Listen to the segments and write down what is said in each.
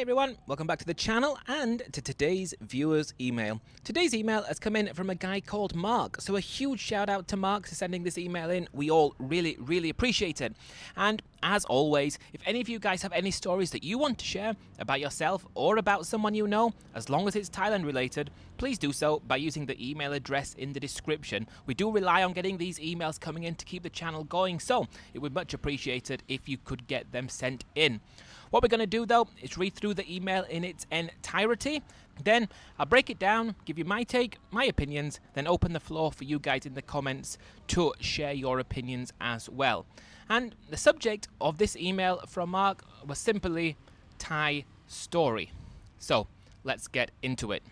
everyone, welcome back to the channel and to today's viewer's email. Today's email has come in from a guy called Mark, so a huge shout out to Mark for sending this email in. We all really appreciate it. And as always, if any of you guys have any stories that you want to share about yourself or about someone you know, as long as it's Thailand related, please do so by using the email address in the description. We do rely on getting these emails coming in to keep the channel going, so it would much appreciated if you could get them sent in. What we're going to do though is read through the email in its entirety, then I'll break it down, give you my take, my opinions, then open the floor for you guys in the comments to share your opinions as well. And the subject of this email from Mark was simply Thai story. So let's get into it.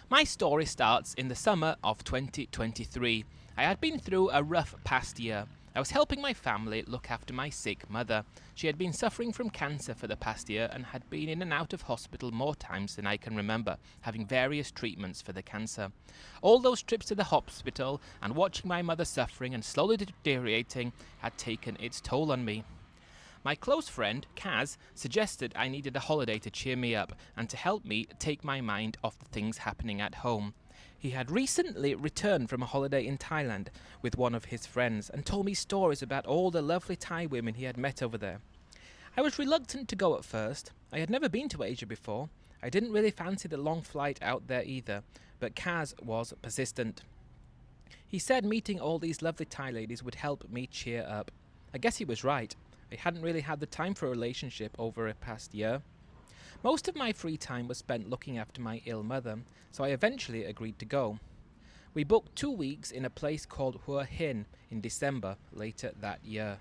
My story starts in the summer of 2023. I had been through a rough past year. I was helping my family look after my sick mother. She had been suffering from cancer for the past year and had been in and out of hospital more times than I can remember, having various treatments for the cancer. All those trips to the hospital and watching my mother suffering and slowly deteriorating had taken its toll on me. My close friend, Kaz, suggested I needed a holiday to cheer me up and to help me take my mind off the things happening at home. He had recently returned from a holiday in Thailand with one of his friends and told me stories about all the lovely Thai women he had met over there. I was reluctant to go at first. I had never been to Asia before. I didn't really fancy the long flight out there either, but Kaz was persistent. He said meeting all these lovely Thai ladies would help me cheer up. I guess he was right. I hadn't really had the time for a relationship over a past year. Most of my free time was spent looking after my ill mother, so I eventually agreed to go. We booked 2 weeks in a place called Hua Hin in December later that year.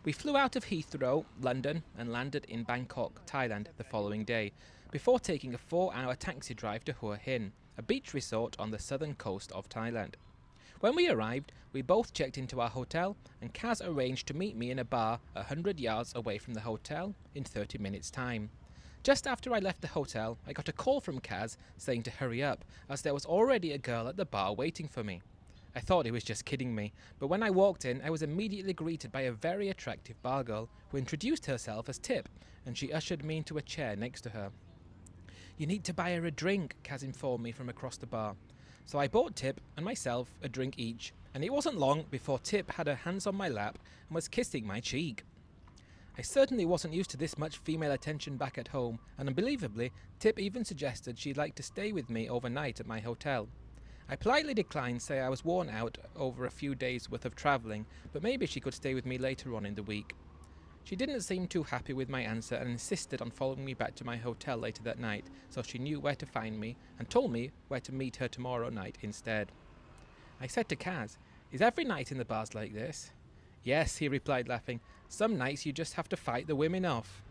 We flew out of Heathrow, London, and landed in Bangkok, Thailand the following day, before taking a 4-hour taxi drive to Hua Hin, a beach resort on the southern coast of Thailand. When we arrived, we both checked into our hotel, and Kaz arranged to meet me in a bar 100 yards away from the hotel in 30 minutes' time. Just after I left the hotel, I got a call from Kaz saying to hurry up, as there was already a girl at the bar waiting for me. I thought he was just kidding me, but when I walked in, I was immediately greeted by a very attractive bar girl who introduced herself as Tip, and she ushered me into a chair next to her. "You need to buy her a drink," Kaz informed me from across the bar. So I bought Tip and myself a drink each, and it wasn't long before Tip had her hands on my lap and was kissing my cheek. I certainly wasn't used to this much female attention back at home, and unbelievably, Tip even suggested she'd like to stay with me overnight at my hotel. I politely declined, saying I was worn out over a few days' worth of travelling, but maybe she could stay with me later on in the week. She didn't seem too happy with my answer and insisted on following me back to my hotel later that night, so she knew where to find me and told me where to meet her tomorrow night instead. I said to Kaz, "Is every night in the bars like this?" "Yes," he replied laughing. "Some nights you just have to fight the women off."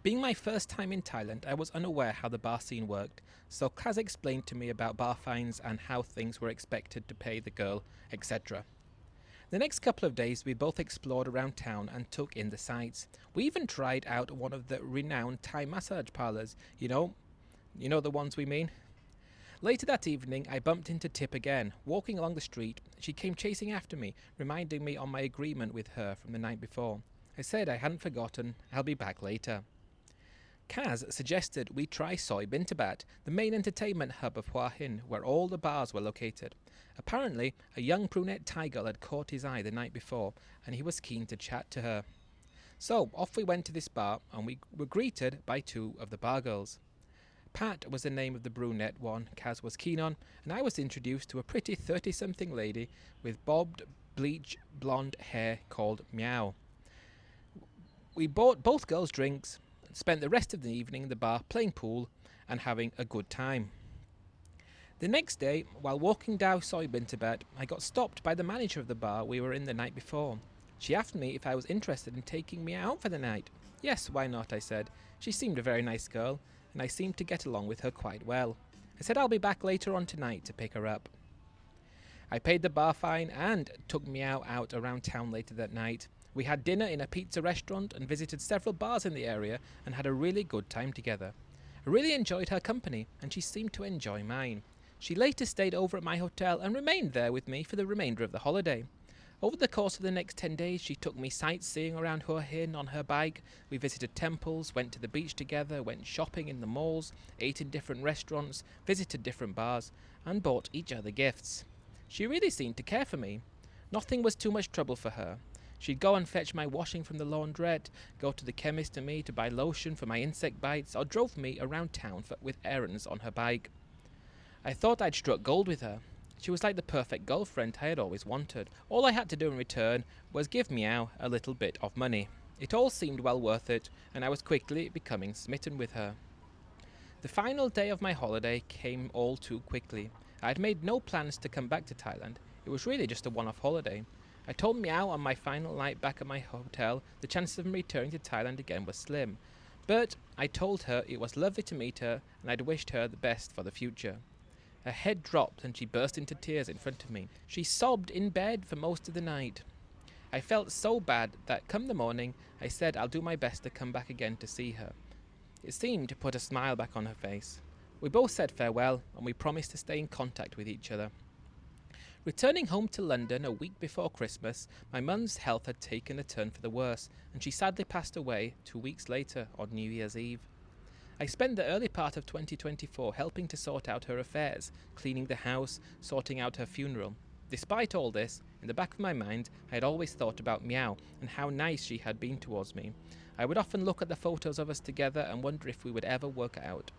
Being my first time in Thailand, I was unaware how the bar scene worked, so Kaz explained to me about bar fines and how things were expected to pay the girl, etc. The next couple of days we both explored around town and took in the sights. We even tried out one of the renowned Thai massage parlours, you know the ones we mean. Later that evening I bumped into Tip again, walking along the street. She came chasing after me, reminding me on my agreement with her from the night before. I said I hadn't forgotten, I'll be back later. Kaz suggested we try Soi Bintabat, the main entertainment hub of Hua Hin, where all the bars were located. Apparently, a young brunette Thai girl had caught his eye the night before, and he was keen to chat to her. So off we went to this bar, and we were greeted by 2 of the bar girls. Pat was the name of the brunette one Kaz was keen on, and I was introduced to a pretty 30-something lady with bobbed, bleach, blonde hair called Meow. We bought both girls drinks, and spent the rest of the evening in the bar playing pool and having a good time. The next day, while walking down Soi Bintabat, I got stopped by the manager of the bar we were in the night before. She asked me if I was interested in taking me out for the night. "Yes, why not?" I said. She seemed a very nice girl, and I seemed to get along with her quite well. I said I'll be back later on tonight to pick her up. I paid the bar fine and took Meow out around town later that night. We had dinner in a pizza restaurant and visited several bars in the area and had a really good time together. I really enjoyed her company, and she seemed to enjoy mine. She later stayed over at my hotel and remained there with me for the remainder of the holiday. Over the course of the next 10 days, she took me sightseeing around Hua Hin on her bike. We visited temples, went to the beach together, went shopping in the malls, ate in different restaurants, visited different bars, and bought each other gifts. She really seemed to care for me. Nothing was too much trouble for her. She'd go and fetch my washing from the laundrette, go to the chemist and me to buy lotion for my insect bites, or drove me around town with errands on her bike. I thought I'd struck gold with her. She was like the perfect girlfriend I had always wanted. All I had to do in return was give Meow a little bit of money. It all seemed well worth it, and I was quickly becoming smitten with her. The final day of my holiday came all too quickly. I had made no plans to come back to Thailand. It was really just a one-off holiday. I told Meow on my final night back at my hotel the chances of me returning to Thailand again were slim. But I told her it was lovely to meet her, and I'd wished her the best for the future. Her head dropped and she burst into tears in front of me. She sobbed in bed for most of the night. I felt so bad that come the morning, I said I'll do my best to come back again to see her. It seemed to put a smile back on her face. We both said farewell and we promised to stay in contact with each other. Returning home to London a week before Christmas, my mum's health had taken a turn for the worse, and she sadly passed away 2 weeks later on New Year's Eve. I spent the early part of 2024 helping to sort out her affairs, cleaning the house, sorting out her funeral. Despite all this, in the back of my mind, I had always thought about Meow and how nice she had been towards me. I would often look at the photos of us together and wonder if we would ever work out.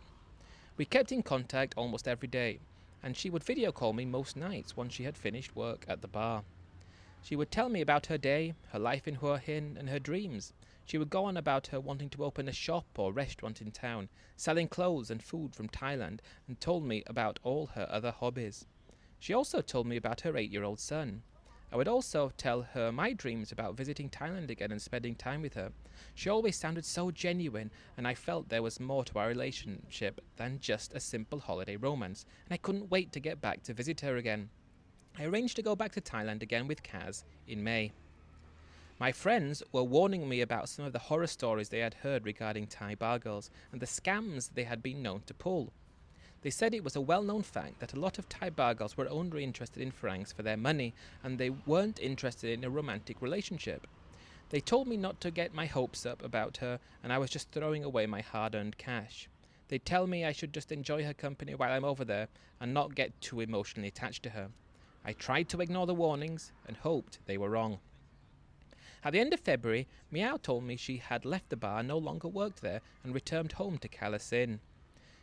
We kept in contact almost every day, and she would video call me most nights once she had finished work at the bar. She would tell me about her day, her life in Hua Hin, and her dreams. She would go on about her wanting to open a shop or restaurant in town, selling clothes and food from Thailand, and told me about all her other hobbies. She also told me about her 8-year-old son. I would also tell her my dreams about visiting Thailand again and spending time with her. She always sounded so genuine, and I felt there was more to our relationship than just a simple holiday romance, and I couldn't wait to get back to visit her again. I arranged to go back to Thailand again with Kaz in May. My friends were warning me about some of the horror stories they had heard regarding Thai bar girls and the scams they had been known to pull. They said it was a well-known fact that a lot of Thai bar girls were only interested in farangs for their money, and they weren't interested in a romantic relationship. They told me not to get my hopes up about her, and I was just throwing away my hard-earned cash. They tell me I should just enjoy her company while I'm over there and not get too emotionally attached to her. I tried to ignore the warnings and hoped they were wrong. At the end of February, Meow told me she had left the bar, no longer worked there, and returned home to Callous Inn.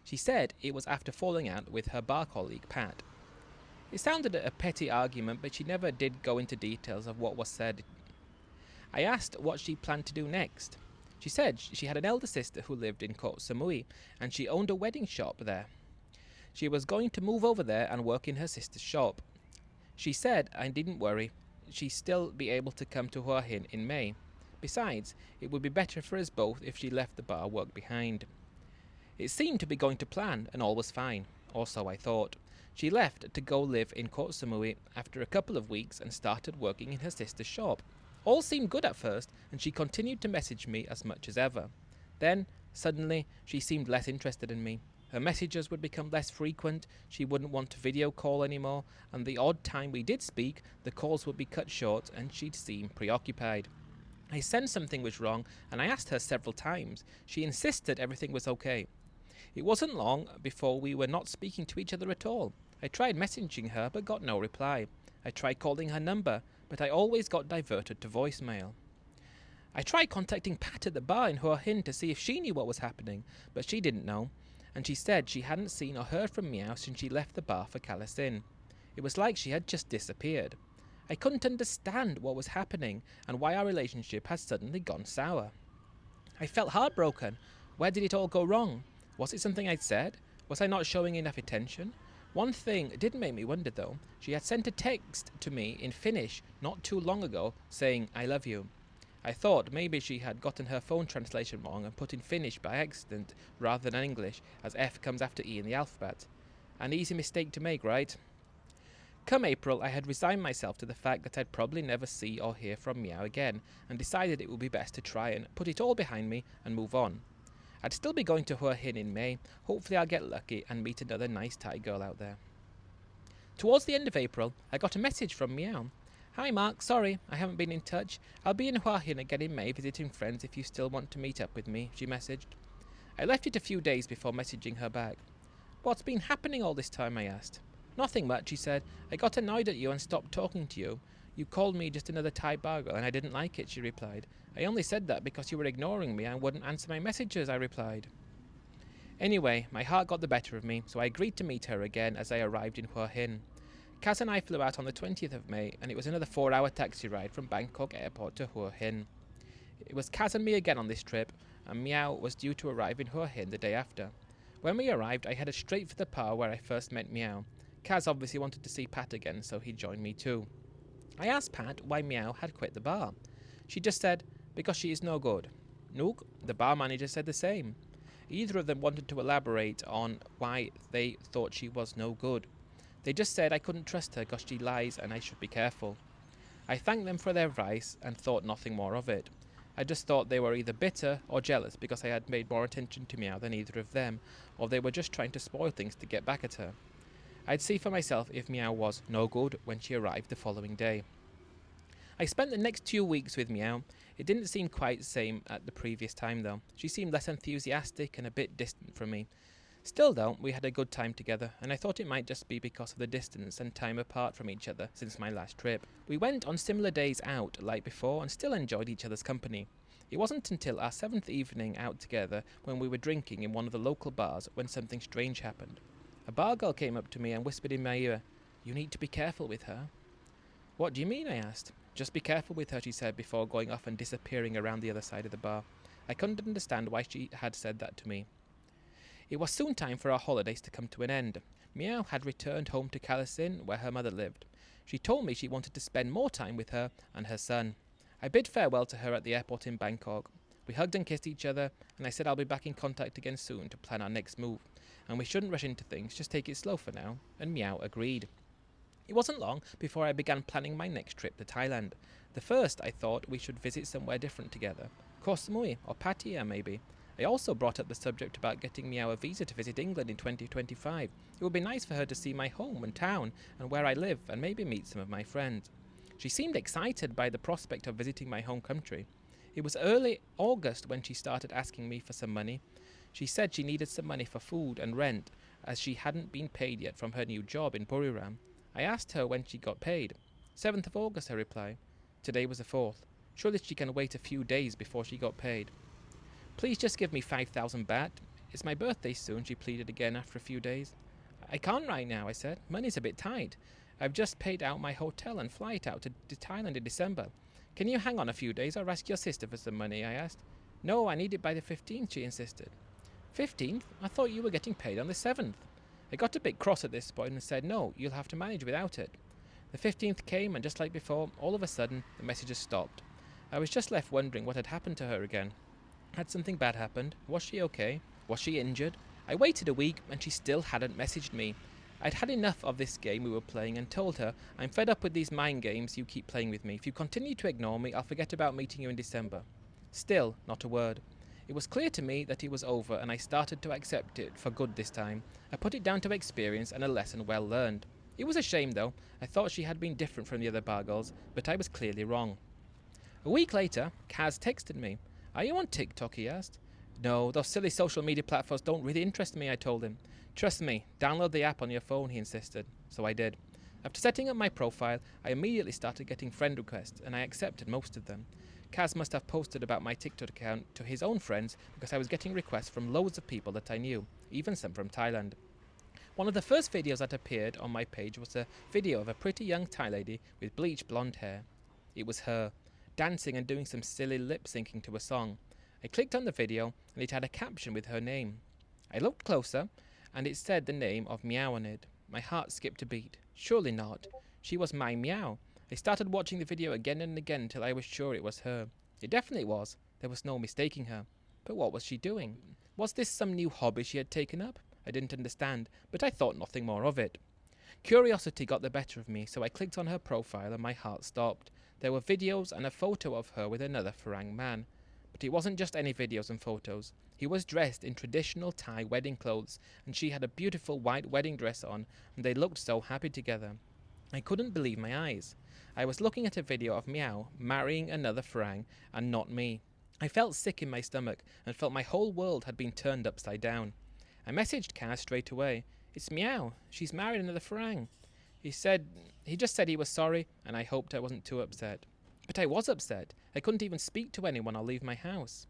She said it was after falling out with her bar colleague, Pat. It sounded a petty argument, but she never did go into details of what was said. I asked what she planned to do next. She said she had an elder sister who lived in Koh Samui, and she owned a wedding shop there. She was going to move over there and work in her sister's shop. She said I didn't worry. She'd still be able to come to Hua Hin in May. Besides, it would be better for us both if she left the bar work behind. It seemed to be going to plan, and all was fine, or so I thought. She left to go live in Koh Samui after a couple of weeks and started working in her sister's shop. All seemed good at first, and she continued to message me as much as ever. Then, suddenly, she seemed less interested in me. Her messages would become less frequent, she wouldn't want to video call anymore, and the odd time we did speak, the calls would be cut short and she'd seem preoccupied. I sensed something was wrong, and I asked her several times. She insisted everything was okay. It wasn't long before we were not speaking to each other at all. I tried messaging her but got no reply. I tried calling her number, but I always got diverted to voicemail. I tried contacting Pat at the bar in Hua Hin to see if she knew what was happening, but she didn't know, and she said she hadn't seen or heard from Meow since she left the bar for Callous Inn. It was like she had just disappeared. I couldn't understand what was happening and why our relationship had suddenly gone sour. I felt heartbroken. Where did it all go wrong? Was it something I'd said? Was I not showing enough attention? One thing did make me wonder though. She had sent a text to me in Finnish not too long ago saying, "I love you." I thought maybe she had gotten her phone translation wrong and put in Finnish by accident rather than English, as F comes after E in the alphabet. An easy mistake to make, right? Come April, I had resigned myself to the fact that I'd probably never see or hear from Meow again, and decided it would be best to try and put it all behind me and move on. I'd still be going to Hua Hin in May. Hopefully I'll get lucky and meet another nice Thai girl out there. Towards the end of April, I got a message from Meow. Hi Mark, sorry, I haven't been in touch. I'll be in Hua Hin again in May visiting friends if you still want to meet up with me, she messaged. I left it a few days before messaging her back. What's been happening all this time, I asked. Nothing much, she said. I got annoyed at you and stopped talking to you. You called me just another Thai bar girl and I didn't like it, she replied. I only said that because you were ignoring me and wouldn't answer my messages, I replied. Anyway, my heart got the better of me, so I agreed to meet her again as I arrived in Hua Hin. Kaz and I flew out on the 20th of May, and it was another 4-hour taxi ride from Bangkok airport to Hua Hin. It was Kaz and me again on this trip, and Meow was due to arrive in Hua Hin the day after. When we arrived, I headed straight for the bar where I first met Meow. Kaz obviously wanted to see Pat again, so he joined me too. I asked Pat why Meow had quit the bar. She just said, because she is no good. Nook, the bar manager, said the same. Either of them wanted to elaborate on why they thought she was no good. They just said I couldn't trust her because she lies and I should be careful. I thanked them for their advice and thought nothing more of it. I just thought they were either bitter or jealous because I had made more attention to Meow than either of them, or they were just trying to spoil things to get back at her. I'd see for myself if Meow was no good when she arrived the following day. I spent the next 2 weeks with Meow. It didn't seem quite the same at the previous time though. She seemed less enthusiastic and a bit distant from me. Still though, we had a good time together, and I thought it might just be because of the distance and time apart from each other since my last trip. We went on similar days out like before and still enjoyed each other's company. It wasn't until our 7th evening out together when we were drinking in one of the local bars when something strange happened. A bar girl came up to me and whispered in my ear, "You need to be careful with her." "What do you mean?" I asked. "Just be careful with her," she said before going off and disappearing around the other side of the bar. I couldn't understand why she had said that to me. It was soon time for our holidays to come to an end. Meow had returned home to Kalasin, where her mother lived. She told me she wanted to spend more time with her and her son. I bid farewell to her at the airport in Bangkok. We hugged and kissed each other, and I said I'll be back in contact again soon to plan our next move. And we shouldn't rush into things, just take it slow for now, and Meow agreed. It wasn't long before I began planning my next trip to Thailand. The first, I thought we should visit somewhere different together. Koh Samui or Pattaya maybe. I also brought up the subject about getting Meow a visa to visit England in 2025. It would be nice for her to see my home and town and where I live and maybe meet some of my friends. She seemed excited by the prospect of visiting my home country. It was early August when she started asking me for some money. She said she needed some money for food and rent as she hadn't been paid yet from her new job in Buriram. I asked her when she got paid. 7th of August, her reply. Today was the 4th. Surely she can wait a few days before she got paid. Please just give me 5,000 baht. It's my birthday soon, she pleaded again after a few days. I can't right now, I said. Money's a bit tight. I've just paid out my hotel and flight out to Thailand in December. Can you hang on a few days or ask your sister for some money, I asked. No, I need it by the 15th, she insisted. 15th? I thought you were getting paid on the 7th. I got a bit cross at this point and said, no, you'll have to manage without it. The 15th came, and just like before, all of a sudden, the messages stopped. I was just left wondering what had happened to her again. Had something bad happened? Was she okay? Was she injured? I waited a week, and she still hadn't messaged me. I'd had enough of this game we were playing and told her, I'm fed up with these mind games you keep playing with me. If you continue to ignore me, I'll forget about meeting you in December. Still, not a word. It was clear to me that it was over, and I started to accept it for good this time. I put it down to experience and a lesson well learned. It was a shame, though. I thought she had been different from the other bar girls, but I was clearly wrong. A week later, Kaz texted me. Are you on TikTok, he asked. No, those silly social media platforms don't really interest me, I told him. Trust me, download the app on your phone, he insisted. So I did. After setting up my profile, I immediately started getting friend requests, and I accepted most of them. Kaz must have posted about my TikTok account to his own friends because I was getting requests from loads of people that I knew, even some from Thailand. One of the first videos that appeared on my page was a video of a pretty young Thai lady with bleached blonde hair. It was her, dancing and doing some silly lip syncing to a song. I clicked on the video and it had a caption with her name. I looked closer and it said the name of Meow on it. My heart skipped a beat. Surely not. She was my Meow. I started watching the video again and again until I was sure it was her. It definitely was. There was no mistaking her. But what was she doing? Was this some new hobby she had taken up? I didn't understand, but I thought nothing more of it. Curiosity got the better of me, so I clicked on her profile and my heart stopped. There were videos and a photo of her with another FARANG man. But it wasn't just any videos and photos. He was dressed in traditional Thai wedding clothes, and she had a beautiful white wedding dress on, and they looked so happy together. I couldn't believe my eyes. I was looking at a video of Meow marrying another Farang and not me. I felt sick in my stomach and felt my whole world had been turned upside down. I messaged Kaz straight away. It's Meow. She's married another Farang. He just said he was sorry and I hoped I wasn't too upset. But I was upset. I couldn't even speak to anyone or leave my house.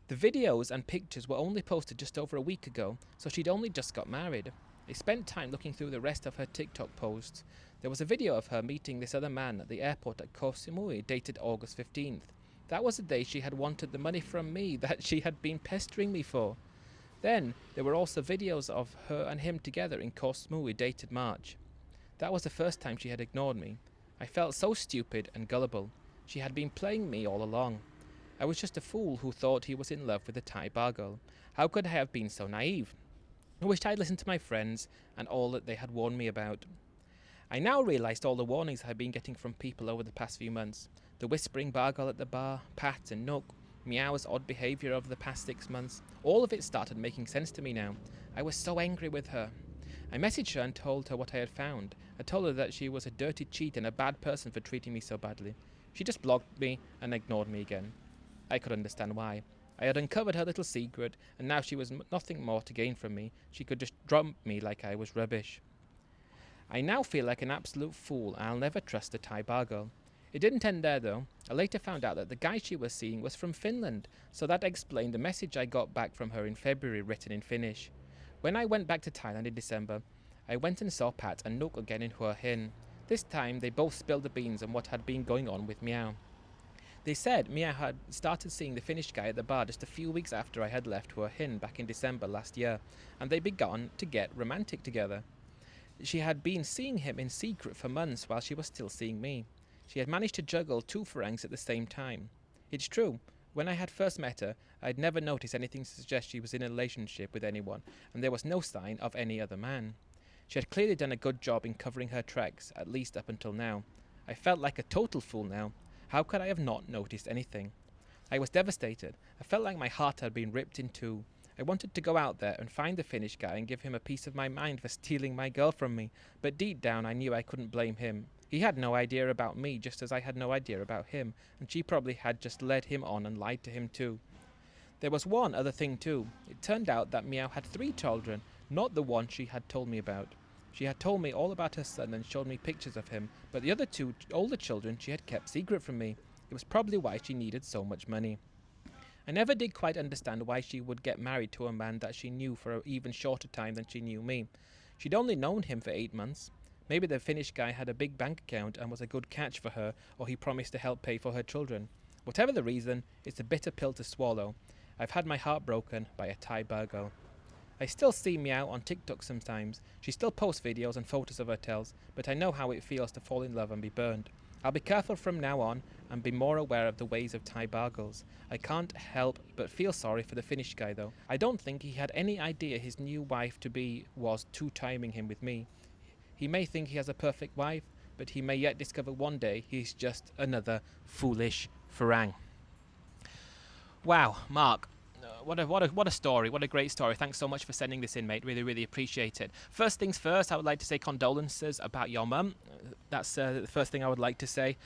The videos and pictures were only posted just over a week ago, so she'd only just got married. I spent time looking through the rest of her TikTok posts. There was a video of her meeting this other man at the airport at Koh Samui, dated August 15th. That was the day she had wanted the money from me that she had been pestering me for. Then, there were also videos of her and him together in Koh Samui, dated March. That was the first time she had ignored me. I felt so stupid and gullible. She had been playing me all along. I was just a fool who thought he was in love with a Thai bar girl. How could I have been so naive? I wished I'd listened to my friends and all that they had warned me about. I now realised all the warnings I had been getting from people over the past few months. The whispering bar girl at the bar, Pat and Nook, Meow's odd behaviour over the past 6 months. All of it started making sense to me now. I was so angry with her. I messaged her and told her what I had found. I told her that she was a dirty cheat and a bad person for treating me so badly. She just blocked me and ignored me again. I could understand why. I had uncovered her little secret, and now she was nothing more to gain from me. She could just dump me like I was rubbish. I now feel like an absolute fool, and I'll never trust a Thai bar girl. It didn't end there though. I later found out that the guy she was seeing was from Finland, so that explained the message I got back from her in February written in Finnish. When I went back to Thailand in December, I went and saw Pat and Nook again in Hua Hin. This time they both spilled the beans on what had been going on with Meow. They said Meow had started seeing the Finnish guy at the bar just a few weeks after I had left Hua Hin back in December last year, and they began to get romantic together. She had been seeing him in secret for months while she was still seeing me. She had managed to juggle 2 Farangs at the same time. It's true, when I had first met her, I'd never noticed anything to suggest she was in a relationship with anyone, and there was no sign of any other man. She had clearly done a good job in covering her tracks, at least up until now. I felt like a total fool now. How could I have not noticed anything? I was devastated. I felt like my heart had been ripped in two. I wanted to go out there and find the Finnish guy and give him a piece of my mind for stealing my girl from me, but deep down I knew I couldn't blame him. He had no idea about me, just as I had no idea about him, and she probably had just led him on and lied to him too. There was one other thing too. It turned out that Meow had 3 children, not the one she had told me about. She had told me all about her son and showed me pictures of him, but the other 2 older children she had kept secret from me. It was probably why she needed so much money. I never did quite understand why she would get married to a man that she knew for an even shorter time than she knew me. She'd only known him for 8 months. Maybe the Finnish guy had a big bank account and was a good catch for her, or he promised to help pay for her children. Whatever the reason, it's a bitter pill to swallow. I've had my heart broken by a Thai bar girl. I still see Meow on TikTok sometimes. She still posts videos and photos of hotels, but I know how it feels to fall in love and be burned. I'll be careful from now on and be more aware of the ways of Thai bar girls. I can't help but feel sorry for the Finnish guy though. I don't think he had any idea his new wife-to-be was two-timing him with me. He may think he has a perfect wife, but he may yet discover one day he's just another foolish Farang. Wow, Mark. What a story. What a great story. Thanks so much for sending this in, mate. Really, really appreciate it. First things first, I would like to say condolences about your mum. That's the first thing I would like to say.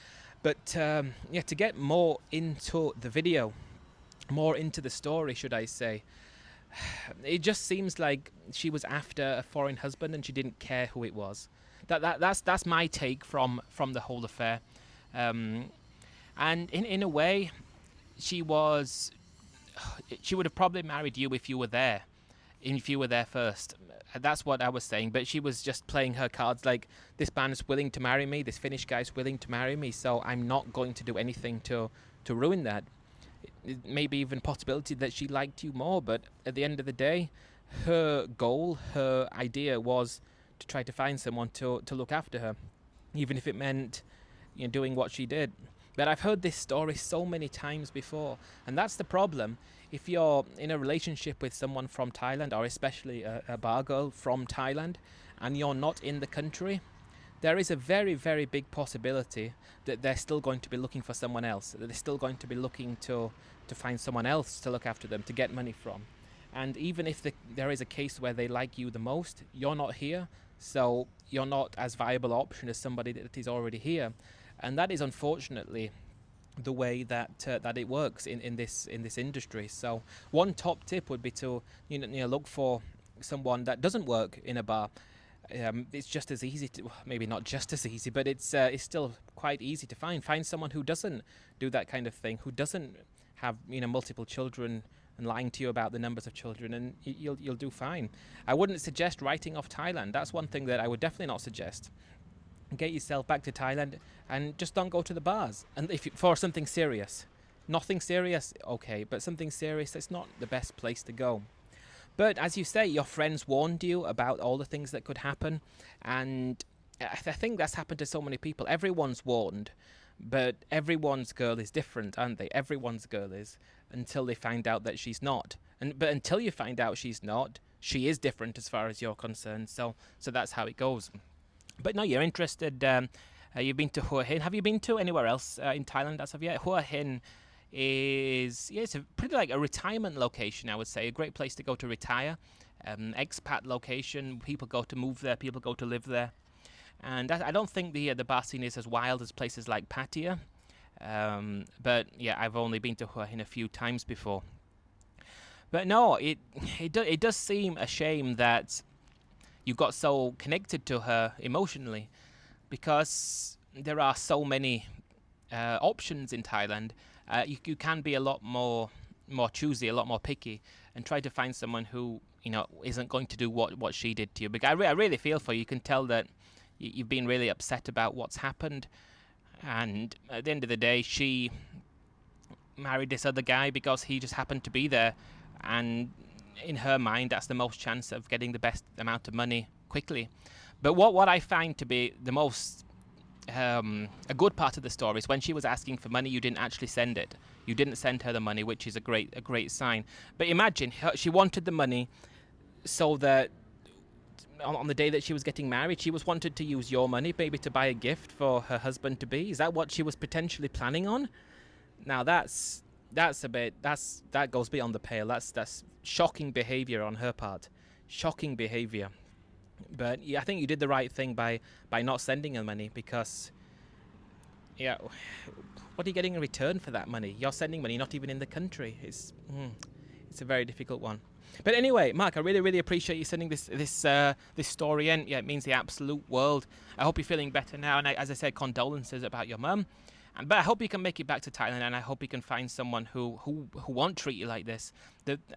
But yeah, to get more into the video, more into the story, should I say, it just seems like she was after a foreign husband and she didn't care who it was. That's my take from the whole affair. And in a way, she would have probably married you if you were there first. That's what I was saying. But she was just playing her cards like, this man is willing to marry me, this Finnish guy is willing to marry me, so I'm not going to do anything to ruin that. It may be even possibility that she liked you more, but at the end of the day, her goal, her idea was to try to find someone to look after her, even if it meant doing what she did. But I've heard this story so many times before, and that's the problem. If you're in a relationship with someone from Thailand, or especially a bar girl from Thailand, and you're not in the country, there is a very, very big possibility that they're still going to be looking for someone else, that they're still going to be looking to find someone else to look after them, to get money from. And even if there is a case where they like you the most, you're not here, so you're not as viable option as somebody that is already here, and that is unfortunately the way that that it works in this industry. So one top tip would be to look for someone that doesn't work in a bar. It's just as easy to, maybe not just as easy, but it's still quite easy to find someone who doesn't do that kind of thing, who doesn't have multiple children and lying to you about the numbers of children, and you'll do fine. I wouldn't suggest writing off Thailand. That's one thing that I would definitely not suggest. Get yourself back to Thailand and just don't go to the bars. And if for something serious, nothing serious, okay, but something serious, it's not the best place to go. But as you say, your friends warned you about all the things that could happen, and I think that's happened to so many people. Everyone's warned, but everyone's girl is different, aren't they? Everyone's girl is, until they find out that she's not. But until you find out she's not, she is different as far as you're concerned. So that's how it goes. But no, you're interested. You've been to Hua Hin. Have you been to anywhere else in Thailand as of yet? Hua Hin is it's a pretty like a retirement location, I would say. A great place to go to retire. Expat location. People go to move there. People go to live there. And I don't think the bar scene is as wild as places like Pattaya. But yeah, I've only been to Hua Hin a few times before. But no, it does seem a shame that you got so connected to her emotionally, because there are so many options in Thailand. You can be a lot more choosy, a lot more picky, and try to find someone who isn't going to do what she did to you. Because I really feel for you. You can tell that you've been really upset about what's happened, and at the end of the day, she married this other guy because he just happened to be there, and in her mind, that's the most chance of getting the best amount of money quickly. But what I find to be the most a good part of the story is when she was asking for money, you didn't actually send it. You didn't send her the money, which is a great sign. But imagine she wanted the money so that on the day that she was getting married, she was wanted to use your money maybe to buy a gift for her husband to be. Is that what she was potentially planning on? Now that goes beyond the pale. That's shocking behavior on her part. Shocking behavior. But yeah, I think you did the right thing by not sending her money, because what are you getting in return for that money? You're sending money not even in the country. It's a very difficult one. But anyway, Mark, I really appreciate you sending this story in. Yeah, it means the absolute world. I hope you're feeling better now, and as I said, condolences about your mum. But I hope you can make it back to Thailand, and I hope you can find someone who won't treat you like this.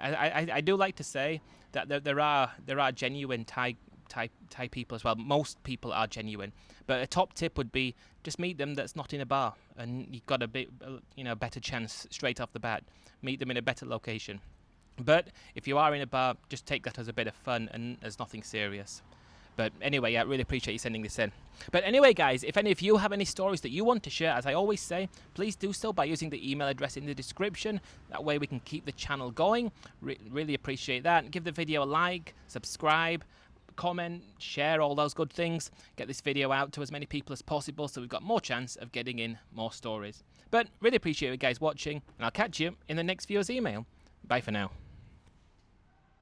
I do like to say that there are genuine Thai people as well. Most people are genuine, but a top tip would be just meet them that's not in a bar, and you've got a bit better chance straight off the bat. Meet them in a better location. But if you are in a bar, just take that as a bit of fun and as nothing serious. But anyway, I really appreciate you sending this in. But anyway, guys, if any of you have any stories that you want to share, as I always say, please do so by using the email address in the description. That way we can keep the channel going. Really appreciate that. Give the video a like, subscribe, comment, share, all those good things. Get this video out to as many people as possible so we've got more chance of getting in more stories. But really appreciate you guys watching, and I'll catch you in the next viewer's email. Bye for now.